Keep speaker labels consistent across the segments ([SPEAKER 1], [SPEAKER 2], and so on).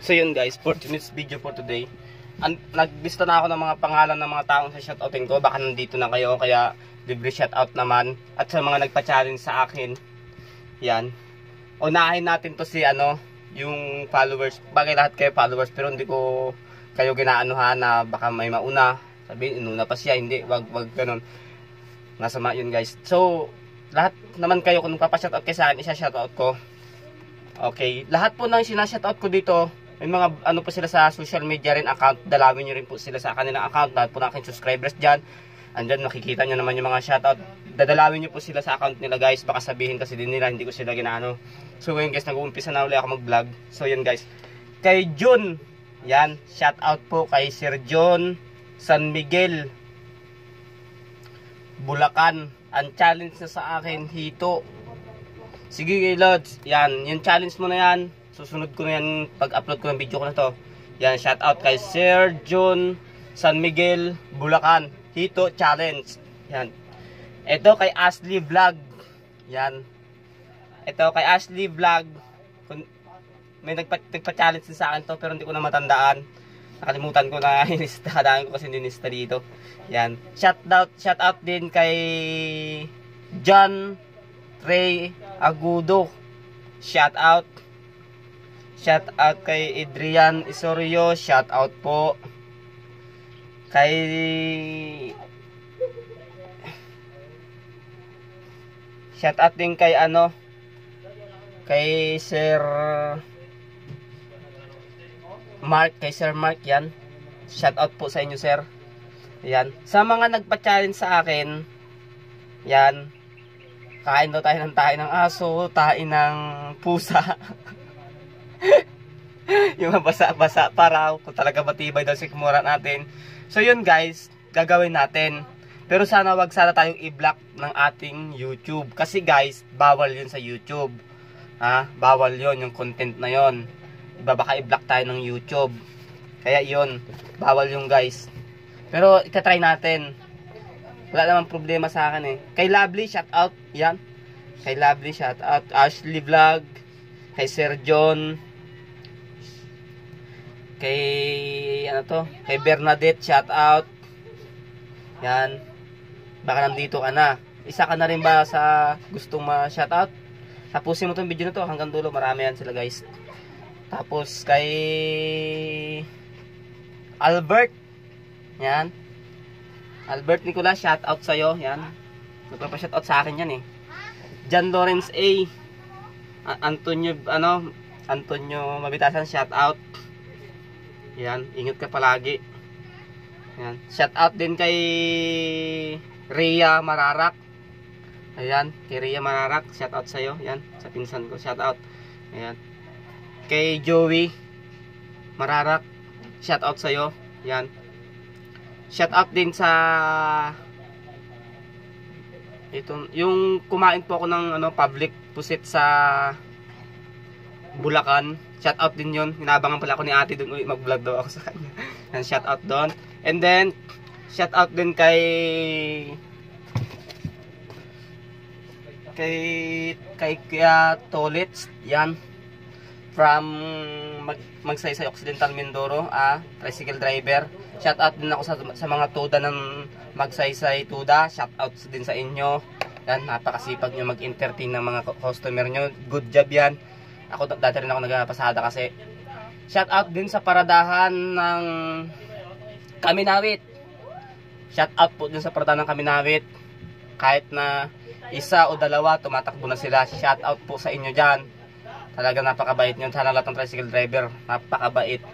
[SPEAKER 1] So yun guys, for today's video for today, naglista na ako ng mga pangalan ng mga taong sa shoutoutin ko. Baka nandito na kayo, kaya libre shoutout naman. At sa mga nagpa-challenge sa akin, yan. Unahin natin to si yung followers. Bagay lahat kayo followers, pero hindi ko kayo ginaanuhan na baka may mauna. Sabihin, inuna pa siya. Hindi, wag ganun. Nasama yun guys. So, lahat naman kayo kung nagpapa-shoutout kayo sa akin, isa-shoutout ko. Okay, lahat po ng sinashoutout ko dito, may mga po sila sa social media rin account. Dalawin nyo rin po sila sa kanilang account. Lahat po ng aking subscribers dyan. Andyan makikita nyo naman yung mga shoutout. Dadalawin nyo po sila sa account nila guys. Baka sabihin kasi din nila hindi ko sila ginaano. So ngayon guys, nag-uumpisa na ulit ako mag-vlog. So yun guys, kay John, yan, shoutout po kay Sir John San Miguel, Bulacan. Ang challenge na sa akin, hito. Sige Lods, yan, yung challenge mo na yan. Susunod ko na yan pag-upload ko ng video ko na to. Yan, shoutout kay Sir John San Miguel, Bulacan. Hito challenge. Yan. Ito kay Ashley Vlog. Yan. Ito kay Ashley Vlog. May nagpa-challenge din sa akin to, pero hindi ko na matandaan. Nakalimutan ko na inistadaan ko kasi ninista dito. Yan. Shoutout din kay John Ray Agudo. Shoutout. Shoutout kay Adrian Isorio. Shoutout po. Kay shoutout din kay kay Sir Mark, yan. Shoutout po sa inyo, sir. Yan. Sa mga nagpa-challenge sa akin, yan. Kain daw tayo ng tahi ng aso, tahi ng pusa. Yung basa-basa para kung talaga matibay daw sikmura natin. So yun guys, gagawin natin. Pero sana wag tayong i-block ng ating YouTube. Kasi guys, bawal yun sa YouTube. Ha? Bawal yun, yung content na yun. Iba baka i-block tayo ng YouTube. Kaya yun, bawal yung guys. Pero itatry natin. Wala namang problema sa akin eh. Kay Lovely, shoutout. Yan. Kay Lovely, shoutout. Ashley Vlog. Kay Sir John. Kay kay Bernadette, shoutout. Yan. Baka nandito ka na. Isa ka na rin ba sa gustong ma-shoutout? Tapusin mo tong video na to hanggang dulo. Marami yan sila guys. Tapos kay Albert. Yan. Albert Nicolas, shoutout sa'yo. Yan. Nagpapa-shoutout sa akin yan eh. John Lawrence A. Antonio Mabitasan, shoutout. Yan. Ingat ka palagi. Yan. Shoutout din kay Rhea Mararak. Ayan. Kay Rhea Mararak, shoutout sa'yo. Yan. Sa pinsan ko, shoutout. Ayan. Kay Joey Mararak, shoutout sa'yo. Yan. Shoutout din sa yung kumain po ako ng public pusit sa Bulacan. Shoutout din yun. Hinabangan pala ako ni ate dun. Mag-vlog daw ako sa kanya. Yan, shoutout doon. And then shoutout din kay Kuya Tolits. Yan. From Magsaysay Occidental Mindoro, tricycle driver. Shoutout din ako sa mga tuda ng Magsaysay Tuda. Shoutout din sa inyo. Yan, napakasipag nyo mag-entertain ng mga customer nyo. Good job yan. Ako dati rin ako nagpasada kasi. Shoutout din sa paradahan ng Kaminawit. Shoutout po din sa paradahan ng Kaminawit. Kahit na isa o dalawa, tumatakbo na sila. Shoutout po sa inyo dyan. Talaga napakabait nyo. Sana lahat ng tricycle driver, napakabait.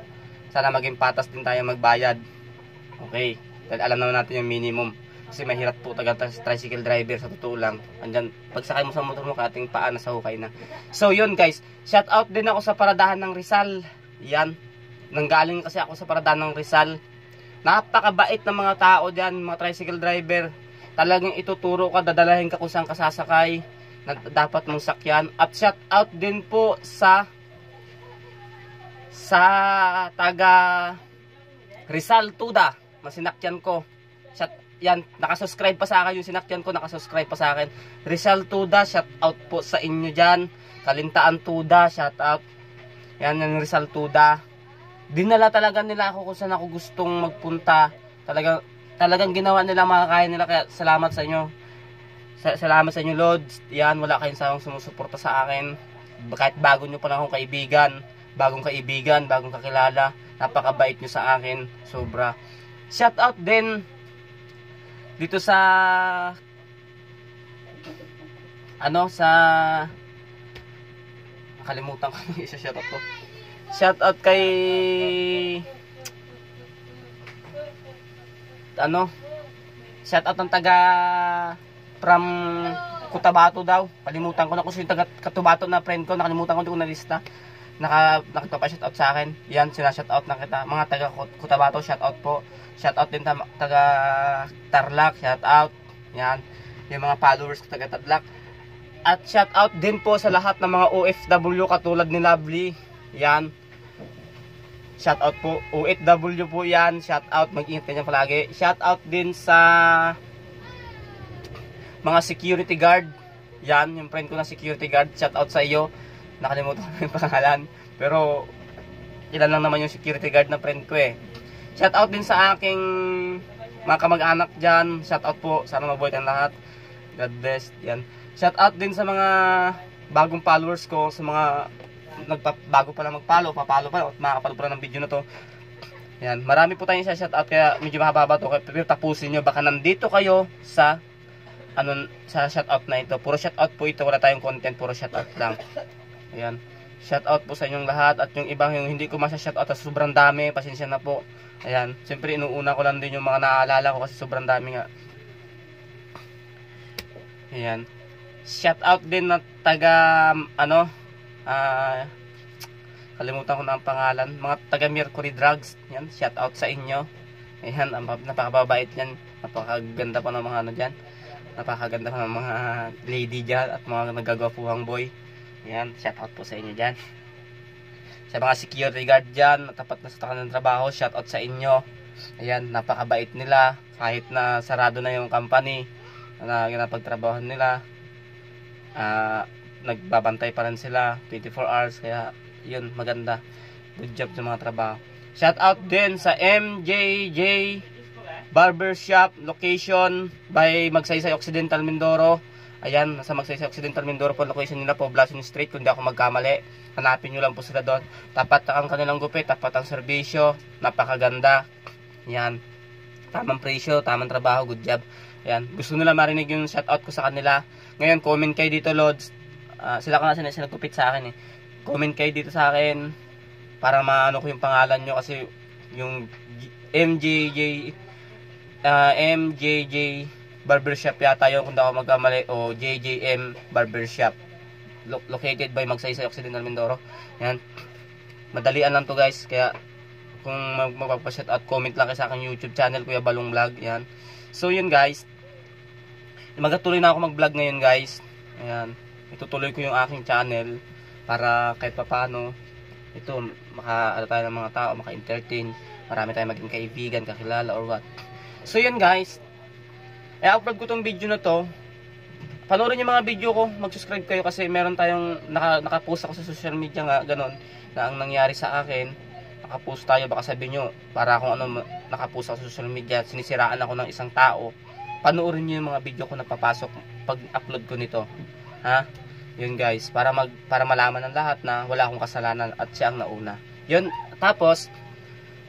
[SPEAKER 1] Sana maging patas din tayo magbayad. Okay. Dahil alam naman natin yung minimum. Kasi mahirap po talaga tricycle driver sa totoo lang. Andyan, pagsakay mo sa motor mo, kating paa na sa hukay na. So yun guys, shout out din ako sa paradahan ng Rizal. Yan. Nanggaling kasi ako sa paradahan ng Rizal. Napakabait ng mga tao dyan, mga tricycle driver. Talagang ituturo ka, dadalahin ka kung saan ka sasakay. Na dapat mong sakyan. At shout out din po sa taga Rizal Tuda, masinakyan ko. Yan, nakasubscribe pa sa akin yung sinakyan ko, nakasubscribe pa sa akin. Rizal Tuda, shout out po sa inyo dyan. Kalintaan Tuda, shout out. Yan yung Rizal Tuda. dinala talaga nila ako kung saan ako gustong magpunta. Talagang ginawa nila makakaya nila, kaya salamat sa inyo. Salamat sa inyo, Lods. Yan, wala kayong sawang sumusuporta sa akin. Kahit bago nyo pa lang akong kaibigan, bagong kakilala, napakabait nyo sa akin, sobra. Shout out din dito sa nakalimutan ko yung isa shoutout ko. Shoutout kay shoutout ng taga from Cotabato daw. Kalimutan ko na kung sino yung taga Cotabato na friend ko. Nakalimutan ko, hindi ko na lista. Nakapapa-shoutout sa akin. Yan, sina-shoutout na kita. Mga taga Cotabato, shoutout po. Shoutout din taga Tarlac, shoutout. Yan, yung mga followers ko taga Tarlac. At shoutout din po sa lahat ng mga OFW katulad ni Lovely. Yan. Shoutout po. OFW po yan. Shoutout. Mag-ingat kayo palagi. Shoutout din sa mga security guard. Yan. Yung friend ko na security guard. Shoutout sa iyo. Nakalimutan ko na yung pangalan. Pero ilan lang naman yung security guard na friend ko eh. Shoutout din sa aking mga kamag-anak dyan. Shoutout po. Sana mabuhay tayong lahat. God bless. Yan. Shoutout din sa mga bagong followers ko, sa mga bago pa lang magfollow, papalo pa, at makakapalo pa lang ng video na to. Yan, marami po tayong shoutout, kaya medyo mahaba to, pero tapusin nyo, baka nandito kayo sa sa shoutout na ito. Puro shoutout po ito, wala tayong content, puro shoutout lang. Ayan, shoutout po sa inyong lahat, at yung ibang yung hindi ko masya-shoutout, sobrang dami, pasensya na po. Ayan, siyempre inuuna ko lang din yung mga naaalala ko kasi sobrang dami nga. Ayan. Shout out din na taga kalimutan ko na ang pangalan, mga taga Mercury Drugs. Yan, shout out sa inyo. Ayan, napakababait yan. Napakaganda pa ng mga diyan. Napakaganda pa ng mga lady diyan at mga nagagwapuhang boy. Ayan, shout out po sa inyo diyan. Sa mga security guard diyan, tapat na sa kanilang trabaho, shout out sa inyo. Ayan, napakabait nila kahit na sarado na yung company na ginapagtrabahoan nila. Nagbabantay pa rin sila 24 hours, kaya yun, maganda, good job sa mga trabaho. Shout out din sa MJJ Barbershop, location by Magsaysay Occidental Mindoro. Ayan, nasa Magsaysay Occidental Mindoro po location nila, Poblacion Street, kung di ako magkamali. Hanapin nyo lang po sila doon. Tapat ang kanilang gupit, tapat ang serbisyo, napakaganda. Yan, tamang presyo, tamang trabaho, good job. Ayan, gusto nila marinig yung shoutout ko sa kanila. Ngayon, comment kayo dito, Lods. Sila ka na sinagupit sa akin eh. Comment kayo dito sa akin para maano ko yung pangalan nyo, kasi yung MJJ Barbershop yata yung kung di ako magkamali, o JJM Barbershop, located by Magsaysay Occidental Mindoro. Ayan, madalian lang to guys, kaya kung magpapa-shoutout, comment lang kayo sa aking YouTube channel, Kuya Balong Vlog. Ayan. So yun guys, magatuloy na ako mag-vlog ngayon guys. Ayan, itutuloy ko yung aking channel para kahit papaano ito maka tayo ng mga tao, maka-entertain, marami tayong maging kaibigan, kakilala or what. So yun guys, i-upload ko tong video na to. Panoorin yung mga video ko, mag-subscribe kayo kasi meron tayong nakapost ako sa social media nga, ganon, na ang nangyari sa akin. Nakapost tayo, baka sabihin nyo para akong nakapost ako sa social media, sinisiraan ako ng isang tao. Panoorin nyo yung mga video ko na papasok pag upload ko nito, ha? Yun guys, para malaman ng lahat na wala akong kasalanan at siya ang nauna. Yun, tapos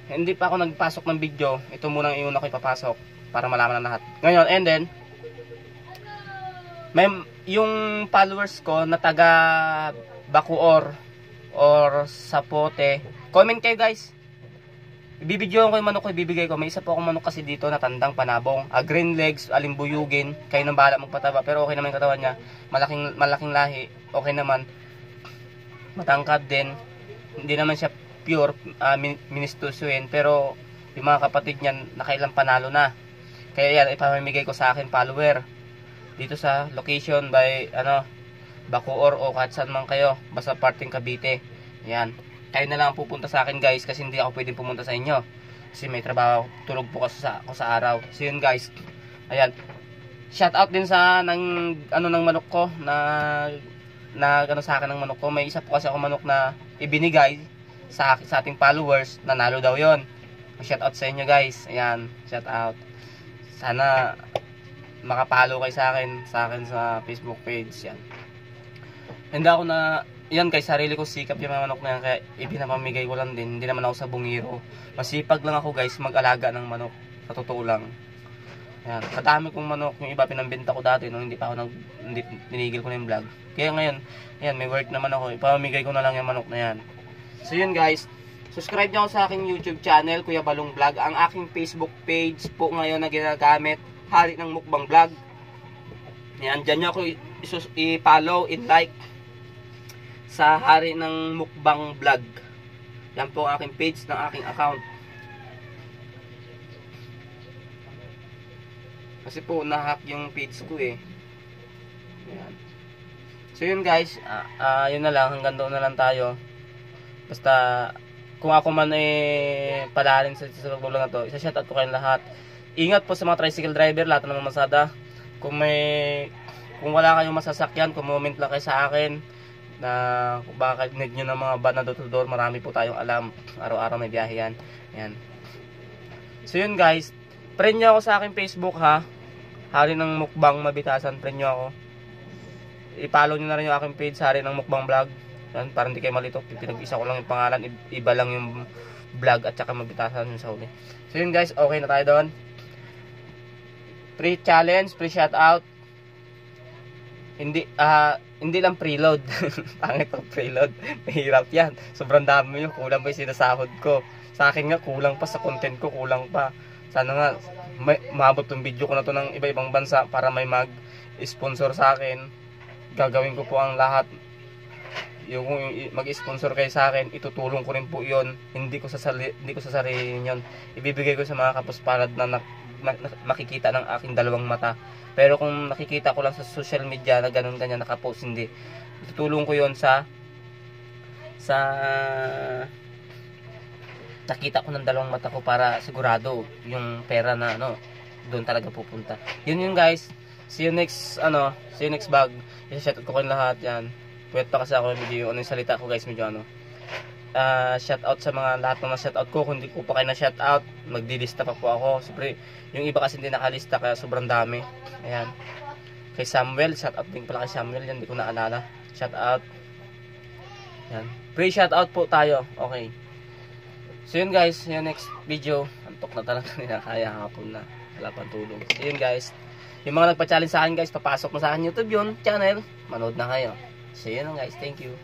[SPEAKER 1] hindi pa ako nagpasok ng video, ito munang iuna ko ipapasok para malaman ng lahat. Ngayon, and then may yung followers ko na taga Bacoor or Sapote, comment kayo guys. Ibibidyoan ko yung manok ko, ibibigay ko. May isa po akong manok kasi dito na tandang panabong. Green legs, alimbuyugin. Kayo nang bahala magpataba. Pero okay naman yung katawan niya. Malaking lahi. Okay naman. Matangkad din. Hindi naman siya pure ministusuin. Pero yung mga kapatid niyan, nakailang panalo na. Kaya yan, ipamimigay ko sa akin follower. Dito sa location by Bacoor o kahit saan man kayo. Basta parting Cavite. Yan. Kayo na lang pupunta sa akin guys, kasi hindi ako pwedeng pumunta sa inyo kasi may trabaho, tulog po kasi ako sa araw. So yun guys, ayan, shout out din sa ng manok ko na sa akin ng manok ko. May isa po kasi ako manok na ibinigay sa ating followers, nanalo daw yon. Shout out sa inyo guys. Ayan, shout out. Sana makapalo kayo sa akin sa Facebook page. Yan. Hindi ako na, yan guys, sarili ko sikap yung mga manok na yan, kaya ipinapamigay ko lang din. Hindi naman ako sa bungiro. Masipag lang ako guys mag-alaga ng manok. Sa totoo lang. Yan, kadami kong manok. Yung iba pinambenta ko dati nung hindi pa ako hindi tinigil ko na yung vlog. Kaya ngayon, yan, may work naman ako. Ipamamigay ko na lang yung manok na yan. So yun guys, subscribe nyo ako sa aking YouTube channel, Kuya Balong Vlog. Ang aking Facebook page po ngayon na ginagamit, Hari ng Mukbang Vlog. Yan, dyan nyo ako i-follow, i-like sa Hari ng Mukbang Vlog. Yan po ang aking page ng aking account. Kasi po, nahack yung page ko eh. Yan. So yun guys, yun na lang, hanggang doon na lang tayo. Basta, kung ako man palarin sa vlog na to, isa-shoutout ko kayong lahat. Ingat po sa mga tricycle driver, lahat ng mga masada. Kung wala kayong masasakyan, comment lang kayo sa akin na kung baka need nyo ng mga van na door-to-door. Marami po tayong alam, araw-araw may biyahe yan. Ayan. So yun guys, friend nyo ako sa aking Facebook ha, Hari ng Mukbang Mabitasan, friend nyo ako. I-follow nyo na rin yung aking page, Hari ng Mukbang Vlog. Yan, para hindi kayo malito, pinag-isa ko lang yung pangalan, iba lang yung vlog at saka Mabitasan yung sa huli. So yun guys, okay na tayo doon. Free challenge, free shoutout. Hindi lang preload. Pangit ang preload. Mahirap yan. Sobrang dami yun. Kulang pa yung sinasahod ko. Sa akin nga, kulang pa sa content ko. Kulang pa. Sana nga, maabot yung video ko na to ng iba-ibang bansa para may mag-sponsor sa akin. Gagawin ko po ang lahat. Yung mag-sponsor kayo sa akin, itutulong ko rin po yun. Hindi ko sa sarili yun. Ibibigay ko sa mga kapuspalad na makikita ng aking dalawang mata. Pero kung nakikita ko lang sa social media na ganun-ganyan nakapost, hindi. Itutulong ko yun sa nakita ko ng dalawang mata ko para sigurado yung pera na doon talaga pupunta. Yun guys. See you next vlog. I-shoutout ko kayong lahat yan. Pwede pa kasi ako medyo yung salita ko guys, medyo shoutout sa mga lahat ng shoutout ko. Kung hindi ko pa kayo na shoutout, magdilista pa po ako. Siyempre, yung iba kasi hindi nakalista kaya sobrang dami. Ayan. Kay Samuel, shoutout din pala kay Samuel yan, hindi ko naalala. Shoutout. Ayan. Free shoutout po tayo. Okay. So yun guys, yung next video. Antok na talaga nila, kaya hapon na. Wala pang tulong. So yun guys. Yung mga nagpa-challenge sa akin guys, papasok mo sa akin YouTube yun, channel. Manood na kayo. So yun guys, thank you.